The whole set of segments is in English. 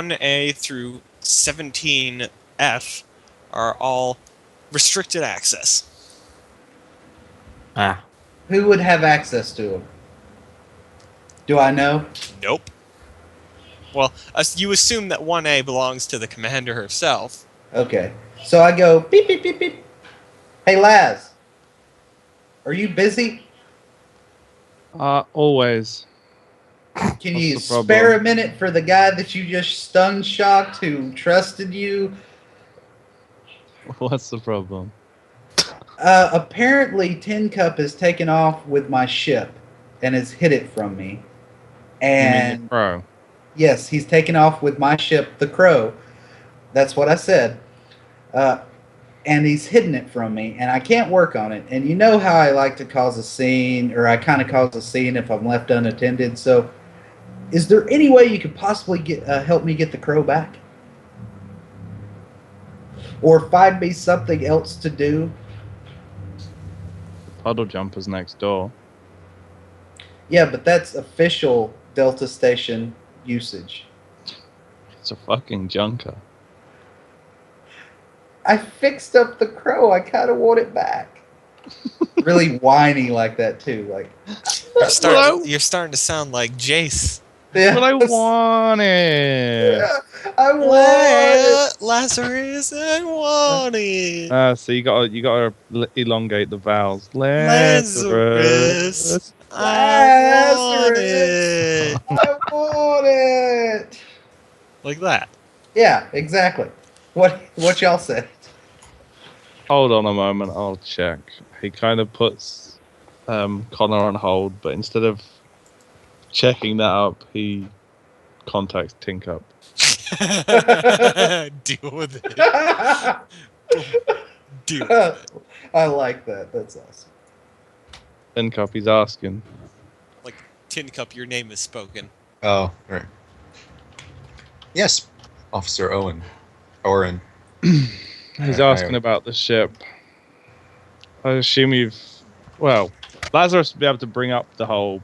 1A through 17F are all restricted access. Ah. Who would have access to them? Do I know? Nope. Well, you assume that 1A belongs to the commander herself. Okay. So I go, beep, beep, beep, beep. Hey, Laz. Are you busy? Always. Can What's you the problem? spare a minute for the guy that you just stun shocked who trusted you? What's the problem? Apparently, Tin Cup has taken off with my ship and has hid it from me. You mean And the crow? yes, he's taken off with my ship, the Crow. That's what I said. And he's hidden it from me, and I can't work on it. And you know how I like to cause a scene, or I kind of cause a scene if I'm left unattended. So, is there any way you could possibly help me get the Crow back? Or find me something else to do? Puddle jumper's next door. Yeah, but that's official Delta Station usage. It's a fucking junker. I fixed up the Crow. I kind of want it back. Really whiny like that too. Like You're starting to sound like Jace. yeah, But I want it. yeah, I want it. Lazarus, I want it. So you gotta elongate the vowels. Lazarus, I want it. I want it. Like that. Yeah, exactly. What y'all said? Hold on a moment, I'll check. He kind of puts Connor on hold, but instead of checking that up, he contacts Tinkup. Deal with it. Deal with it. I like that. That's awesome. Tinkup, he's asking. Like, Tin Cup, your name is spoken. Oh, right. Yes, Officer Owen. Oren. He's asking about the ship. I assume well, Lazarus will be able to bring up the whole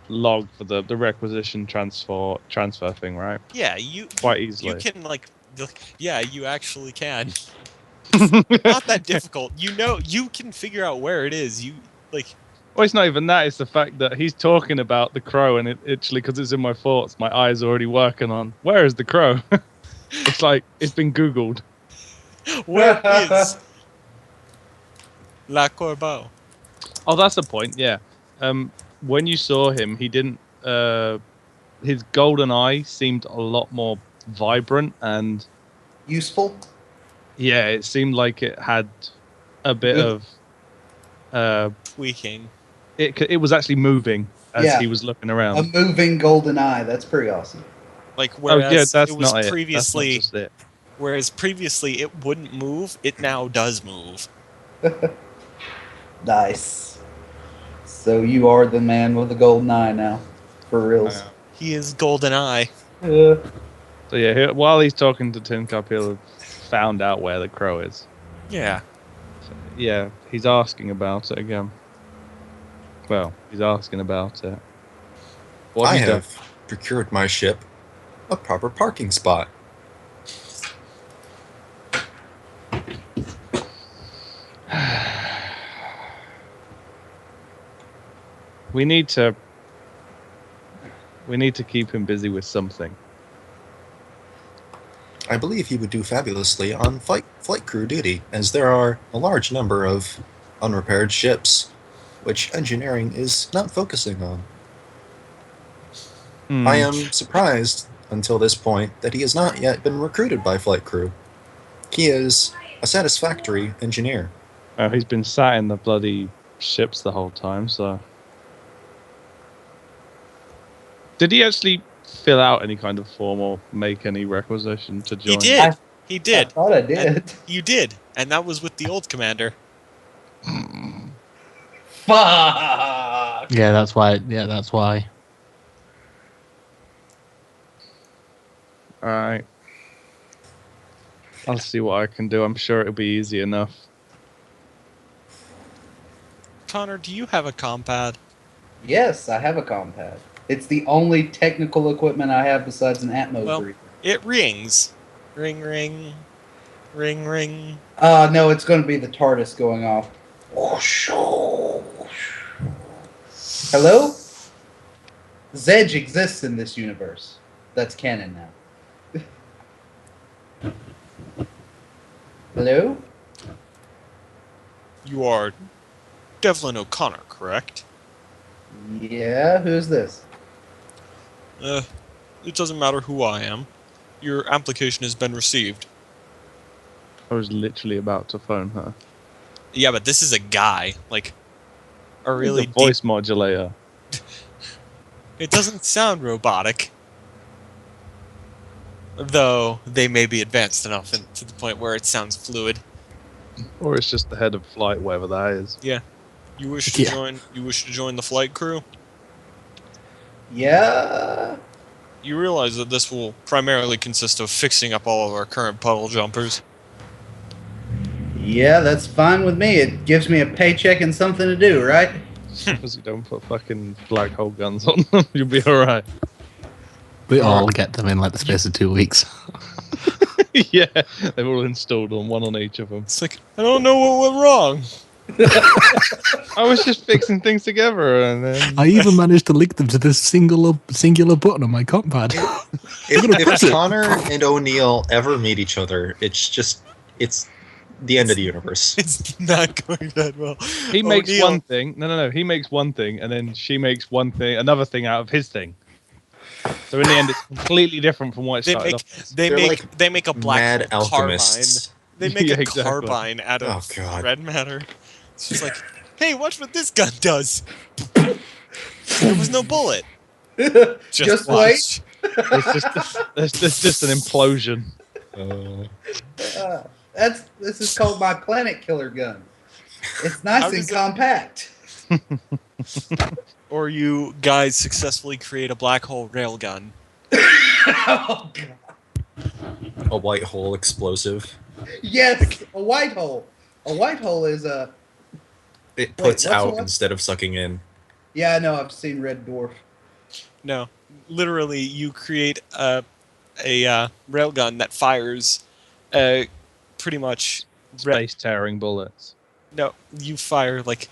log for the requisition transfer thing, right? Yeah, you Quite easily. You can yeah, you actually can. Not that difficult. You can figure out where it is. Well, it's not even that. It's the fact that he's talking about the Crow, and it actually, because it's in my thoughts, my eyes are already working on where is the Crow. It's like it's been Googled. Where is La Corbeau? Oh, that's the point. Yeah. When you saw him, he didn't. His golden eye seemed a lot more vibrant and Useful. yeah, it seemed like it had a bit of Tweaking. It was actually moving as he was looking around. A moving golden eye. That's pretty awesome. Like whereas that's it was not previously, That's not just it. whereas previously it wouldn't move, it now does move. Nice. So you are the man with the golden eye now, for reals. He is Golden Eye. So yeah, while he's talking to Tin Cup, he'll have found out where the Crow is. Yeah. So, yeah, he's asking about it again. Well, he's asking about it. What I have you done? have procured my ship a proper parking spot. We need to keep him busy with something. I believe he would do fabulously on flight crew duty, as there are a large number of unrepaired ships, which engineering is not focusing on. I am surprised, until this point, that he has not yet been recruited by flight crew. He is a satisfactory engineer. Well, he's been sat in the bloody ships the whole time, so... Did he actually fill out any kind of form or make any requisition to join? He did. I thought I did. And you did. And that was with the old commander. Fuck! Yeah, that's why. Alright. I'll see what I can do. I'm sure it'll be easy enough. Connor, do you have a compad? Yes, I have a compad. It's the only technical equipment I have besides an Atmos breather. It rings. Ring, ring. Ring, ring. No, it's going to be the TARDIS going off. Hello? Zedge exists in this universe. That's canon now. Hello? You are Devlin O'Connor, correct? Yeah, who's this? It doesn't matter who I am. Your application has been received. I was literally about to phone her. Yeah, but this is a guy. Like, a really The voice modulator. It doesn't sound robotic. Though they may be advanced enough to the point where it sounds fluid. Or it's just the head of flight, whatever that is. Yeah. You wish to join the flight crew? Yeah. You realize that this will primarily consist of fixing up all of our current puddle jumpers. Yeah, that's fine with me. It gives me a paycheck and something to do, right? Because you don't put fucking black hole guns on them, you'll be alright. We all get them in like the space of 2 weeks. Yeah, they've all installed one on each of them. It's like, I don't know what went wrong. I was just fixing things together, and then I even managed to link them to this singular button on my compad. If Connor and O'Neill ever meet each other, it's the end of the universe. It's not going that well. he makes O'Neill- one thing. No. He makes one thing, and then she makes another thing out of his thing. So in the end, it's completely different from what it They started make off. they make a black Mad hole carbine. alchemists. They make Yeah, a exactly. carbine out of Oh, God. red matter. It's just like, hey, watch what this gun does. There was no bullet. Just watch. It's just an implosion. This is called my planet killer gun. It's nice How and does it- compact. Or you guys successfully create a black hole railgun. Oh god. A white hole explosive. Yes, a white hole. A white hole is a. It puts what's out one? instead of sucking in. Yeah, I know. I've seen Red Dwarf. No, literally, you create a railgun that fires pretty much. Space tearing bullets. No, you fire like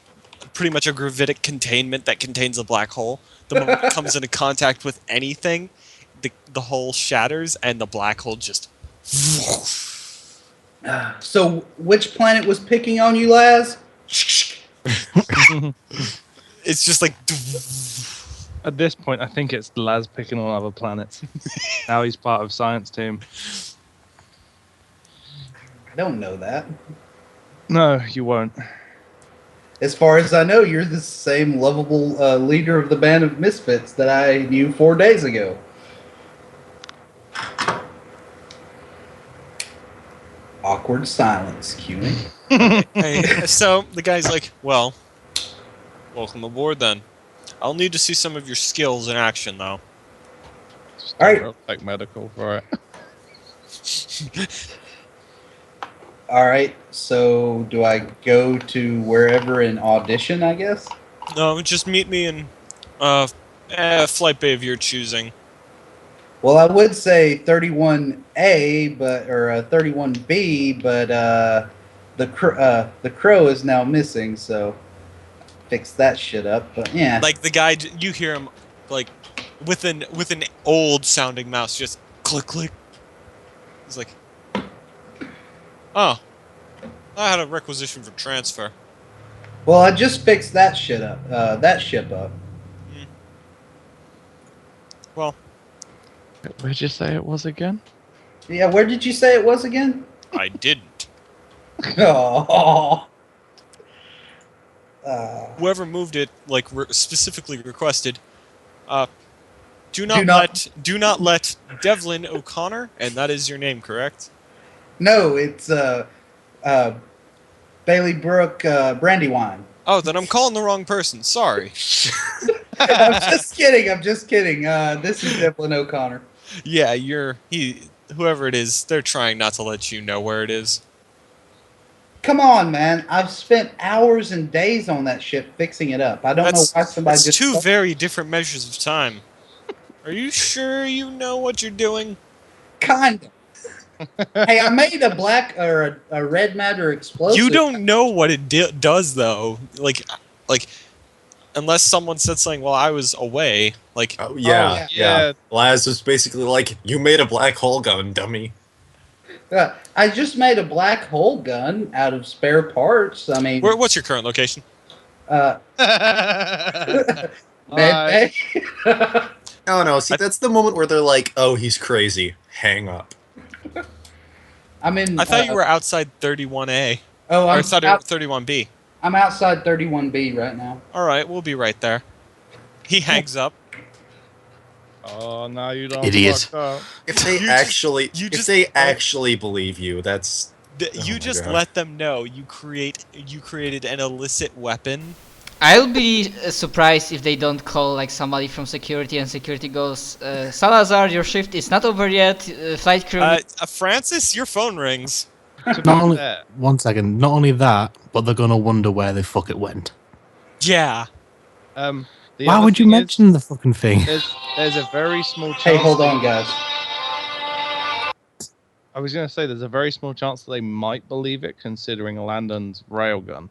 pretty much a gravitic containment that contains a black hole. The moment it comes into contact with anything, the hole shatters and the black hole just. So, which planet was picking on you, Laz? It's just like. At this point, I think it's Laz picking on other planets. Now he's part of science team. I don't know that. No, you won't. As far as I know, you're the same lovable leader of the band of misfits that I knew 4 days ago. Awkward silence, queuing. Hey, so the guy's like, well, welcome aboard then. I'll need to see some of your skills in action, though. Just All right. don't take medical for it. All right, so do I go to wherever and audition, I guess? No, just meet me in flight bay of your choosing. Well, I would say 31A, or 31B, but the crow is now missing, so fix that shit up. But yeah, Like the guy, you hear him like with an old sounding mouse, just click click. He's like, oh, I had a requisition for transfer. well, I just fixed that shit up. That ship up. Well, Where'd you say it was again? Yeah, where did you say it was again? I didn't. Oh. Whoever moved it, like specifically requested, do not let Devlin O'Connor, and that is your name, correct? No, it's Bailey Brook Brandywine. Oh, then I'm calling the wrong person. Sorry. I'm just kidding. This is Devlin O'Connor. Yeah, whoever it is, they're trying not to let you know where it is. Come on, man. I've spent hours and days on that ship fixing it up. I don't know why somebody That's just... two very different measures of time. Are you sure you know what you're doing? Kind of. Hey, I made a black or a red matter explosive. You don't know what it does though. Like, unless someone said something while I was away. Like, Oh, yeah. yeah. Laz was basically like, you made a black hole gun, dummy. I just made a black hole gun out of spare parts. I mean, what's your current location? Med Bay. Oh, no. See, that's the moment where they're like, oh, he's crazy. Hang up. I'm in. I thought you were outside 31A. Oh, Or I I'm thought out, 31B. I'm outside 31B right now. All right, we'll be right there. He hangs up. Oh, now you don't. Idiot. fucked up. If they actually believe you, that's... You my just God. let them know you created an illicit weapon. I'll be surprised if they don't call like somebody from security and security goes, Salazar, your shift is not over yet. Flight crew. Francis, your phone rings. To be Not only, fair, one second. Not only that, but they're gonna wonder where the fuck it went. Yeah. the Why other would you thing mention the fucking thing? is, there's a very small chance. Hey, hold on, guys. I was going to say there's a very small chance that they might believe it, considering Landon's railgun.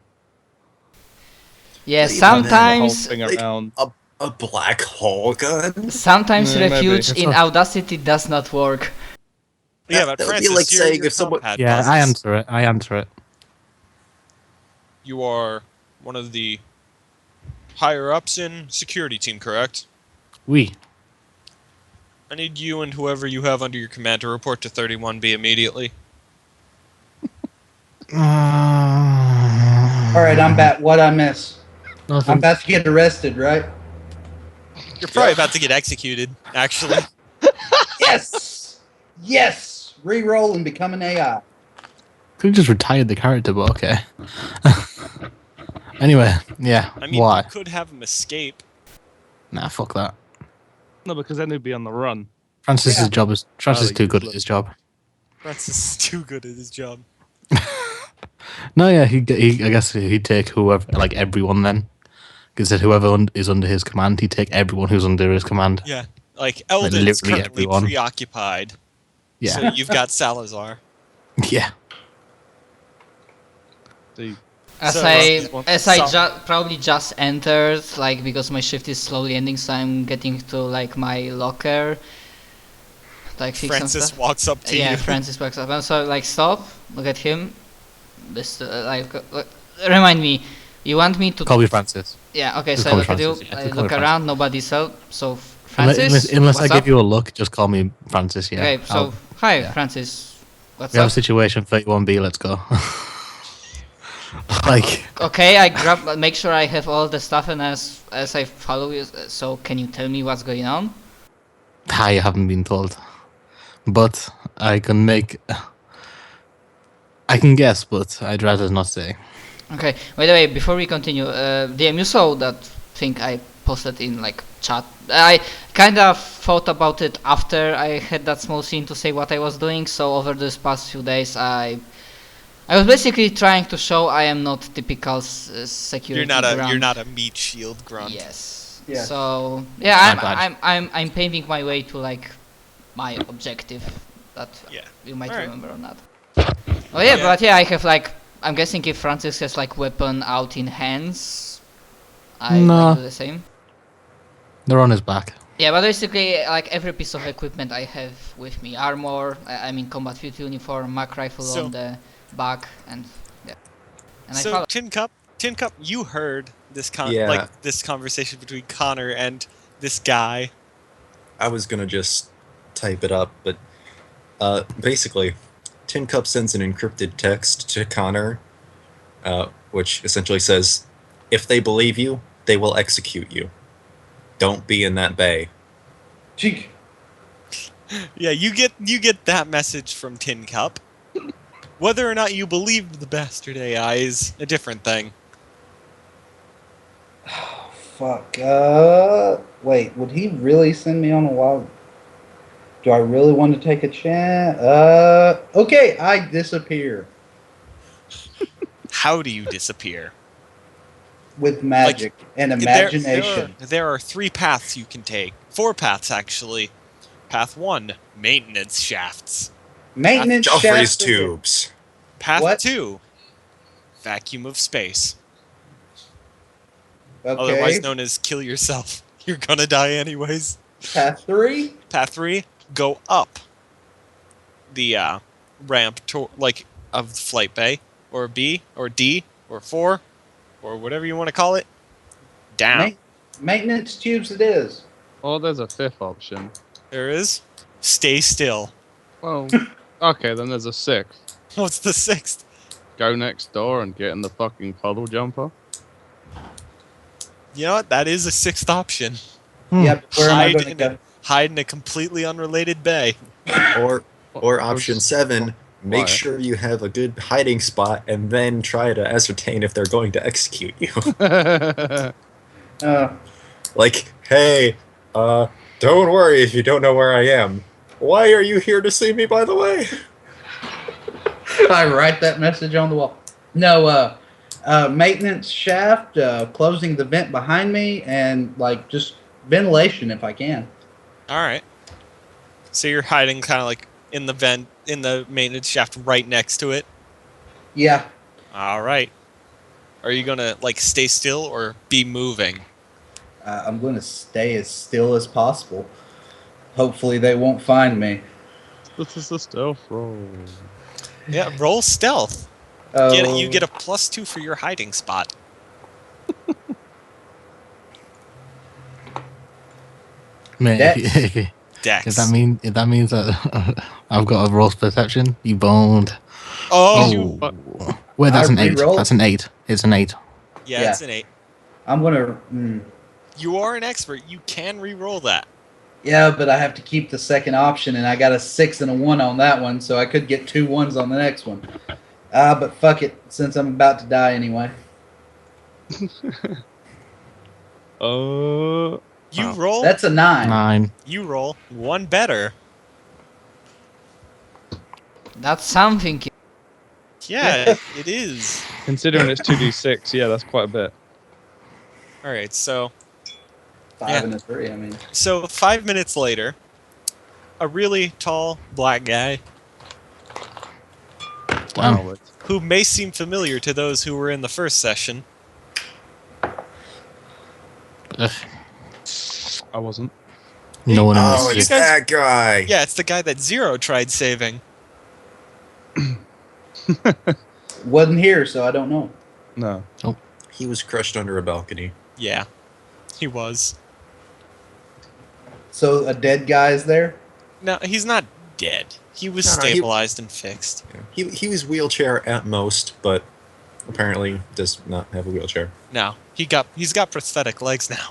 yeah, Even The whole sometimes thing Like, around. A black hole gun? sometimes Maybe. refuge It's in not- Audacity does not work. Yeah, but That would be Francis, like saying your if someone- pad Yeah, buzzes. I answer it. You are one of the higher ups in security team, correct? We. I need you and whoever you have under your command to report to 31B immediately. All right, I'm back. What I miss? I'm Nothing. about to get arrested, right? You're probably about to get executed, actually. Yes, yes. Reroll and become an AI. Could have just retired the character, but okay. Anyway, yeah. I mean, Why? you could have him escape. Nah, fuck that. No, because then he'd be on the run. Francis's Yeah. job is Francis is like too good at useless. his job. Francis is too good at his job. No, yeah, I guess he'd take whoever, like everyone then. Because whoever is under his command, he'd take everyone who's under his command. Yeah, like Eldon's literally currently everyone. preoccupied. Yeah, So you've got Salazar. yeah. The As So, I some- probably just entered, like because my shift is slowly ending, so I'm getting to like my locker, like fix some Francis stuff. walks up to Yeah, you. Francis walks up. And so like stop, look at him. This remind me. You want me to? Call me Francis. Yeah. Okay. Just So I call me look at you. Francis, yeah, I just call me look Francis. around. Nobody's else. So Francis. Unless I what's give up? you a look, just call me Francis. Yeah. Okay. So I'll- hi, yeah. Francis. What's we have a up? situation 31B. Let's go. Like, Okay, I grab. Make sure I have all the stuff, and as I follow you. So can you tell me what's going on? I haven't been told, but I can make. I can guess, but I'd rather not say. Okay. By the way, before we continue, DM, you saw that thing I posted in like chat. I kind of thought about it after I had that small scene to say what I was doing. So over this past few days, I was basically trying to show I am not typical security. You're grunt. not a meat shield grunt. Yes. Yes. So yeah, Bad. I'm paving my way to like my objective that Yeah. you might Alright. remember or not. Oh yeah, Yeah. but yeah, I have like I'm guessing if Francis has like weapon out in hands, I No. might do the same. They're on his back. Yeah, but basically like every piece of equipment I have with me, armor, I mean combat fit uniform, Mac rifle So- on the back, and yeah. And I So follow. Tin Cup, you heard this Yeah. this conversation between Connor and this guy. I was gonna just type it up, but basically, Tin Cup sends an encrypted text to Connor, which essentially says, "If they believe you, they will execute you. Don't be in that bay." Cheek. Yeah, you get that message from Tin Cup. Whether or not you believe the bastard AI is a different thing. Fuck. Wait. Would he really send me on a wild? Do I really want to take a chance? Okay. I disappear How do you disappear? with magic and There- imagination. There are 3 paths you can take. 4 paths, actually. Path 1, maintenance shafts. Maintenance Joffrey's shafts. tubes. Path What? 2, vacuum of space. Okay. Otherwise known as kill yourself. You're gonna die anyways. Path 3. Path 3, go up the ramp to, of the flight bay, or B, or D, or 4, or whatever you want to call it. Down. Maintenance tubes it is. Oh, there's a fifth option. There is. Stay still. Well, okay, then there's a sixth. What's the 6th? Go next door and get in the fucking puddle jumper. You know what? That is a 6th option. Yep. Where am I Hide going to in, go? hide in a completely unrelated bay. Or option 7, make Why? sure you have a good hiding spot and then try to ascertain if they're going to execute you. Like, hey, don't worry if you don't know where I am. Why are you here to see me, by the way? I write that message on the wall. No, maintenance shaft, closing the vent behind me, and like just ventilation if I can. Alright. So you're hiding kind of like in the vent, in the maintenance shaft right next to it? Yeah. Alright. Are you gonna, like, stay still or be moving? I'm going to stay as still as possible. Hopefully they won't find me. This is a stealth roll. Yeah, roll stealth. Oh, You get a +2 for your hiding spot. Mate, Dex. Dex. if that means that I've got a roll perception, you boned. Oh! Wait, that's I an 8. re-roll? That's an 8. It's an 8. Yeah, it's an 8. I'm going to... You are an expert. You can re-roll that. Yeah, but I have to keep the second option, and I got a 6 and a 1 on that one, so I could get 2 1s on the next one. But fuck it, since I'm about to die anyway. You roll. That's a 9. 9. You roll 1 better. That's something. Yeah, it is. Considering it's 2d6, yeah, that's quite a bit. Alright, so 5 and a 3, I mean. 5 minutes later, a really tall black guy Wow. who may seem familiar to those who were in the first session. Ugh, I wasn't. no one Oh, else. it's guys- that guy. Yeah, it's the guy that Zero tried saving. Wasn't here, so I don't know. No. He was crushed under a balcony. Yeah, he was. So a dead guy is there? No, he's not dead. He was No, he- stabilized and fixed. He was wheelchair at most, but apparently does not have a wheelchair. No, he's got prosthetic legs now.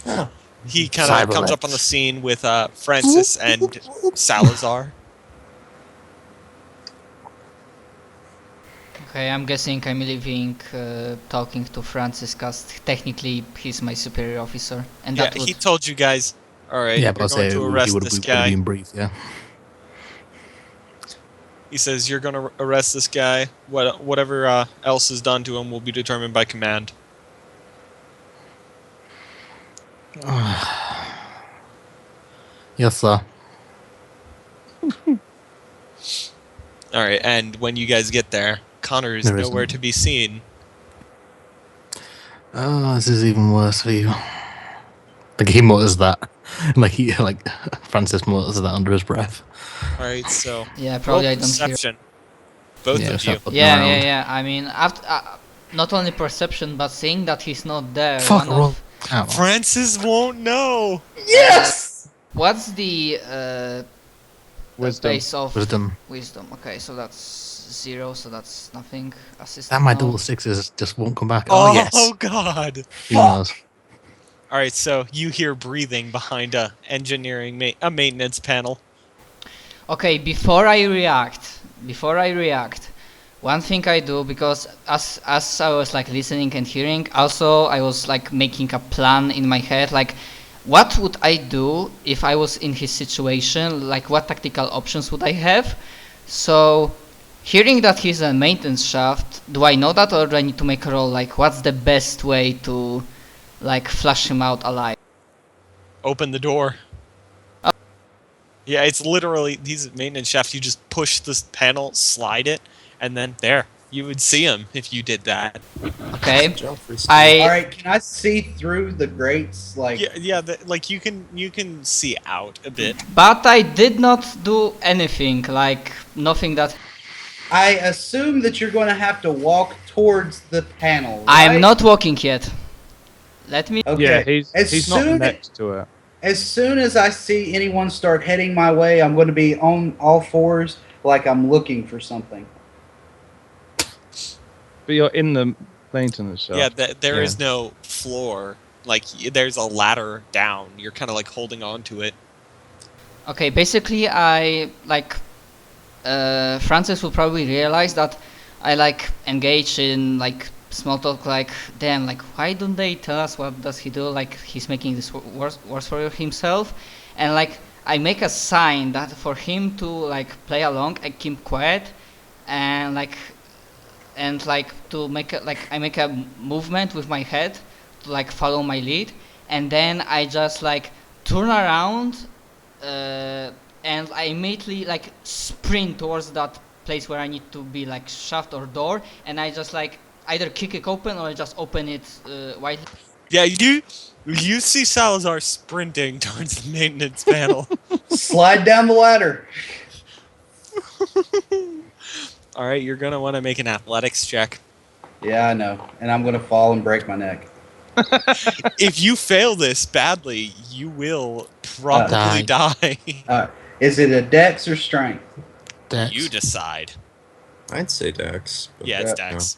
Oh. He kind of comes up on the scene with Francis and Salazar. Okay, I'm guessing I'm leaving talking to Francis because technically he's my superior officer, and Yeah, that would he told you guys, alright, Yeah, you're but I'll going say to he arrest would this have guy. been brief, yeah. He says you're going to arrest this guy. Whatever else is done to him will be determined by command. Yes, sir. Alright, and when you guys get there, Connor is There nowhere isn't. to be seen. Oh, this is even worse for you. Like he mutters that, like Francis mutters that under his breath. Alright, so yeah, roll probably I don't hear. perception. Both Yeah, of stop you. fucking Yeah, around. yeah, yeah. I mean, after not only perception, but seeing that he's not there. Fuck, one roll. of- Come on. Francis won't know! Yes! What's the Wisdom. base of Wisdom. wisdom? Okay, so that's 0, so that's nothing. Assist. And my no. double sixes just won't come back. Oh, yes. God! Who knows? Alright, so you hear breathing behind a maintenance panel. Okay, before I react, one thing I do, because as I was like listening and hearing, also I was like making a plan in my head, like what would I do if I was in his situation, like what tactical options would I have? So hearing that he's a maintenance shaft, do I know that, or do I need to make a roll, like what's the best way to like flush him out alive? Open the door. Yeah, it's literally these maintenance shafts. You just push this panel, slide it, and then there. You would see them if you did that. Okay. Jump free speed. All I right, can I see through the grates? Like, Yeah. Like you can see out a bit. but I did not do anything, like nothing that I assume that you're going to have to walk towards the panel. I'm right? not walking yet. Let me Okay. Yeah, as he's not soon next to it. as soon as I see anyone start heading my way, I'm going to be on all fours, like I'm looking for something. But you're in the maintenance shop. Yeah, there is Yeah. no floor. Like there's a ladder down. You're kind of like holding on to it. Okay, basically I like Francis will probably realize that I like engage in like small talk, like damn, like why don't they tell us what does he do? Like he's making this worse for himself, and like I make a sign that for him to like play along, I keep quiet, and like to make a, like I make a movement with my head to like follow my lead, and then I just like turn around. And I immediately like sprint towards that place where I need to be, like shaft or door, and I just like either kick it open or I just open it wide. Yeah, you see Salazar sprinting towards the maintenance panel. Slide down the ladder. All right, you're gonna want to make an athletics check. Yeah, I know. And I'm going to fall and break my neck. If you fail this badly, you will probably die. Is it a dex or strength? Dex. You decide. I'd say Dex. but- Yeah, it's Dex.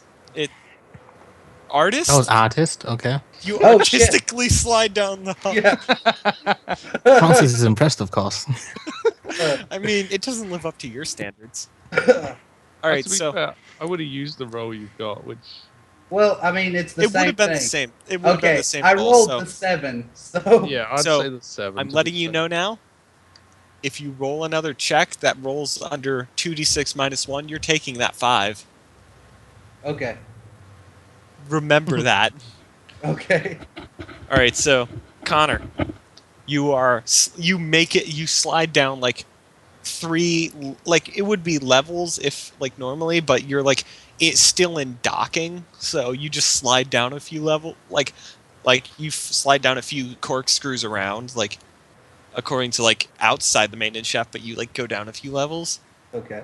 Artist? That was artist. Okay. You Oh, shit. artistically slide down the hall. Yeah. Francis is impressed, of course. I mean, it doesn't live up to your standards. Uh, All right, To be so fair, I would have used the roll you've got, which well, I mean, it's the it would same have been thing. the same. It would have been Okay, the same. I roll, rolled so the 7, so yeah, I'd So, say the 7. I'm to letting be you safe. know now. If you roll another check that rolls under 2d6 minus 1, you're taking that 5. okay. Remember that. Okay. All right, so Connor, you slide down like 3, like it would be levels if like normally, but you're like it's still in docking, so you just slide down a few like you slide down a few corkscrews around, like according to like outside the maintenance shaft, but you like go down a few levels Okay.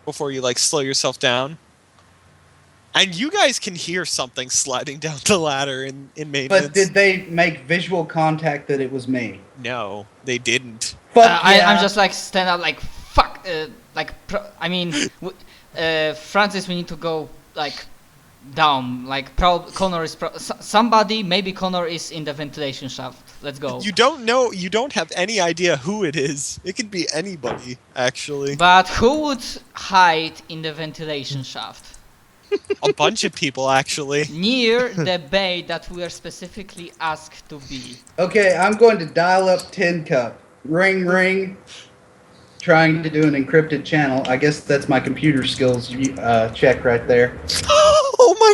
before you like slow yourself down. And you guys can hear something sliding down the ladder in maintenance. But did they make visual contact that it was me? No, they didn't. Fuck yeah. I'm just like stand up like fuck. Francis, we need to go like down. Like Connor is somebody. Maybe Connor is in the ventilation shaft. Let's go. You don't know. You don't have any idea who it is. It could be anybody, actually. But who would hide in the ventilation shaft? A bunch of people, actually. Near the bay that we are specifically asked to be. Okay, I'm going to dial up Tin Cup. Ring, ring. Trying to do an encrypted channel. I guess that's my computer skills check right there. Oh my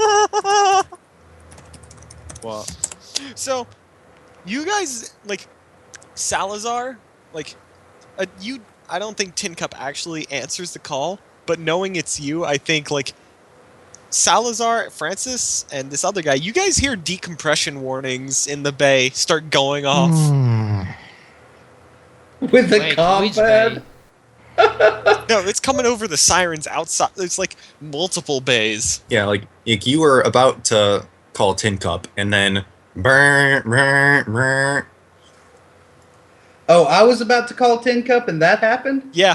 god! What? So, you guys like Salazar, like I don't think Tin Cup actually answers the call, but knowing it's you, I think like Salazar, Francis, and this other guy, you guys hear decompression warnings in the bay start going off. With the Wait, which combat. bay? No, it's coming over the sirens outside. It's like multiple bays. Yeah, like you were about to call Tin Cup, and then burn, burn, burn. Oh, I was about to call Tin Cup and that happened? Yeah.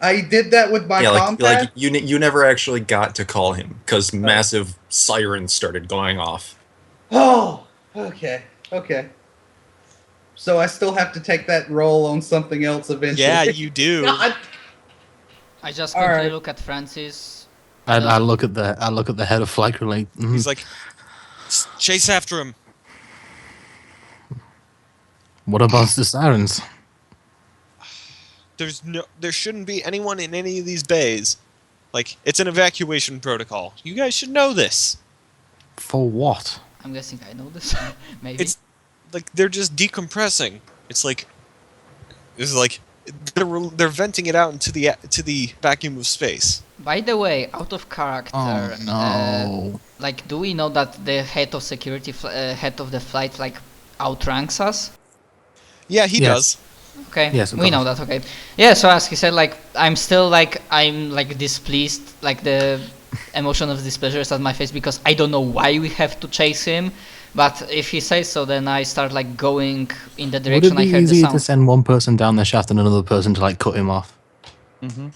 I did that with my Yeah, combat? like you never actually got to call him because massive sirens started going off. Oh, okay. So I still have to take that roll on something else eventually. Yeah, you do. God. I just All quickly right. look at Francis. I look at the head of flight control. Like, He's like, chase after him. what about the sirens? There shouldn't be anyone in any of these bays. Like, it's an evacuation protocol. You guys should know this. For what? I'm guessing I know this. Maybe. It's like they're just decompressing. It's like It's like they're venting it out into the vacuum of space. By the way, out of character, Oh no. like, do we know that the head of security, head of the flight, like, outranks us? Yeah, he Yes. does. Okay, Yes, of we know course. that. Okay, yeah. So as he said, like, I'm displeased, like the emotion of displeasure is at my face because I don't know why we have to chase him. But if he says so, then I start like going in the Would direction it I be heard the easier to sound. send one person down the shaft and another person to like cut him off? Mm-hmm.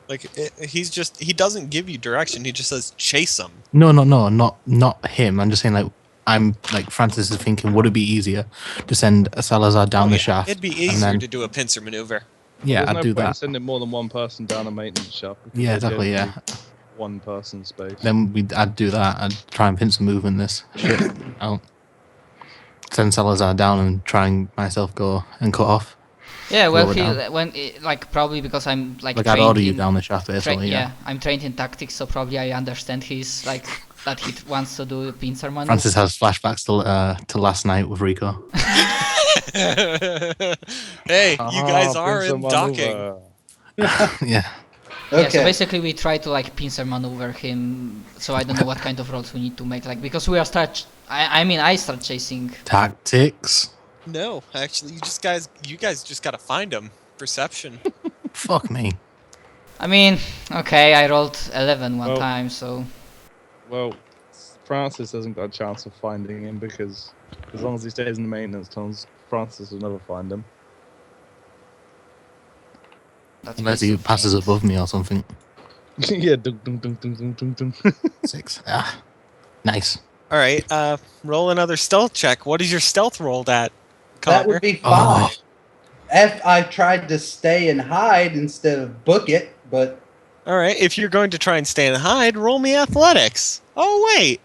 Like he doesn't give you direction. He just says chase him. No, not him. I'm just saying like Francis is thinking, would it be easier to send a Salazar down the shaft? It'd be and easier then- to do a pincer maneuver. Yeah, There's I'd no do point in that. sending more than one person down a maintenance shaft. because Yeah, there's exactly. only Yeah. One person space. Then I'd do that. I'd try and pincer move in this shit out. Send Salazar down and try and myself go and cut off. Yeah, well, Lower he down. like probably because I'm like Like I'd trained order you in- down the shaft basically. yeah, I'm trained in tactics, so probably I understand his like that he wants to do a pincer maneuver. Francis has flashbacks to last night with Rico. Hey, you guys Ah, are pincer in docking. maneuver. Yeah. Yeah, so Okay. basically we try to like pincer maneuver him. So I don't know what kind of rolls we need to make, like because we are I start chasing. Tactics. No, actually, you guys just gotta find him. Perception. Fuck me. I mean, okay, I rolled 11 one Well- time, so Well, Francis hasn't got a chance of finding him because as long as he stays in the maintenance tunnels, Francis will never find him. that's Unless piece he of passes shit. above me or something. Yeah, dunk, dunk, dunk, dunk, dunk, dunk, dunk. 6. Ah. Nice. All right, roll another stealth check. What is your stealth rolled at, That Connor? would be Oh. fine. If I tried to stay and hide instead of book it, but All right, if you're going to try and stay and hide, roll me athletics. Oh wait,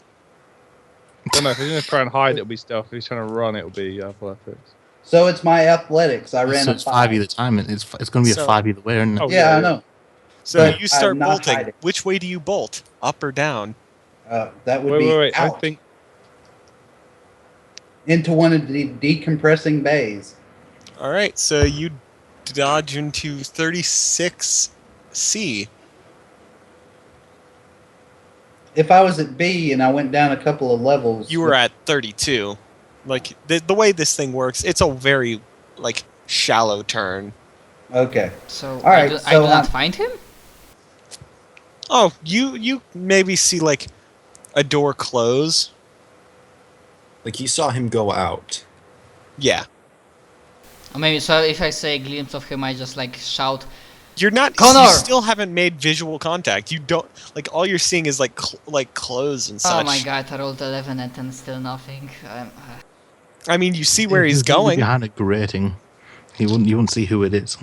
Don't know, if he's going to try and hide, it'll be stealth. If he's trying to run, it'll be athletics. so it's my athletics. I ran So a it's 5 either time. It's going to be So- a 5 either way, isn't it? Oh, Yeah, yeah, I know. so But you start I'm not bolting. hiding. Which way do you bolt? Up or down? That would be Wait. I out think into one of the decompressing bays. All right, so you dodge into 36C. If I was at B and I went down a couple of levels, You were at 32. Like the way this thing works, it's a very like shallow turn. okay. So All right, I so do not I'm- find him. Oh, you maybe see like a door close. Like you saw him go out. Yeah, Or maybe so if I say a glimpse of him, I just like shout. you're not. Connor! You still haven't made visual contact. You don't like all you're seeing is like clothes and such. Oh my god, I rolled 11 and then still nothing. I mean, you see where he's He's usually going. behind a grating. You wouldn't see who it is.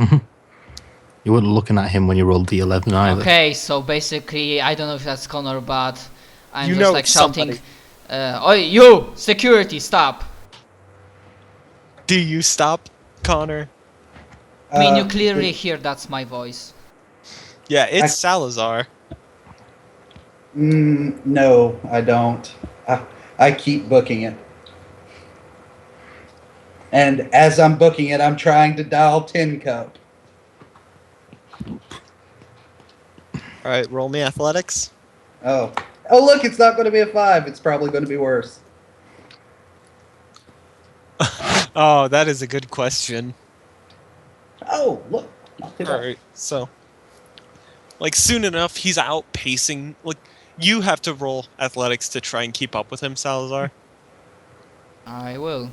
You weren't looking at him when you rolled the 11 either. Okay, so basically, I don't know if that's Connor, but I'm You just know like shouting, somebody. "Oi, you! Security, stop!" Do you stop, Connor? I mean, you Uh, clearly hear that's my voice. Yeah, it's I- Salazar. No, I don't. I keep booking it. And as I'm booking it, I'm trying to dial Tin Cup. All right, roll me athletics. Oh, look, it's not going to be a 5. It's probably going to be worse. Oh, that is a good question. Oh, look. Not too bad. All right, so like soon enough, he's outpacing. Like you have to roll athletics to try and keep up with him, Salazar. I will.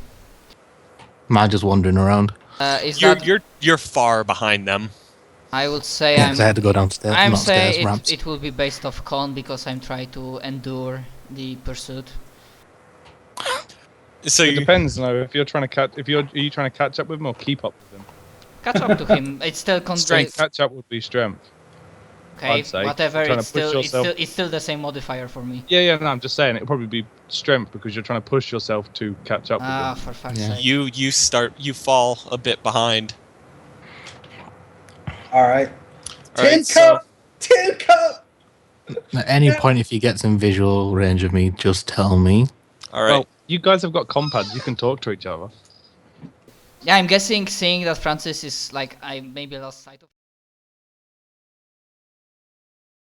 Am I just wandering around? Is You're that? you're far behind them. I would say Yeah, 'cause I had to go downstairs. I'm not stairs, saying ramps. it will be based off con because I'm trying to endure the pursuit. So it you, depends. No, if you're trying to catch, are you trying to catch up with him or keep up with him? Catch up to him. It's still con. Strength. Catch up would be strength. Okay, I'd say. whatever. Trying to It's still, push yourself. it's still the same modifier for me. Yeah. No, I'm just saying it'll probably be strength because you're trying to push yourself to catch up with Ah, him. for fuck's Yeah. sake. you fall a bit behind. All right. All right, Tin so- Cup! Tin Cup! At any point, if he gets in visual range of me, just tell me. All right. Well, you guys have got compads. You can talk to each other. Yeah, I'm guessing seeing that Francis is like I maybe lost sight of.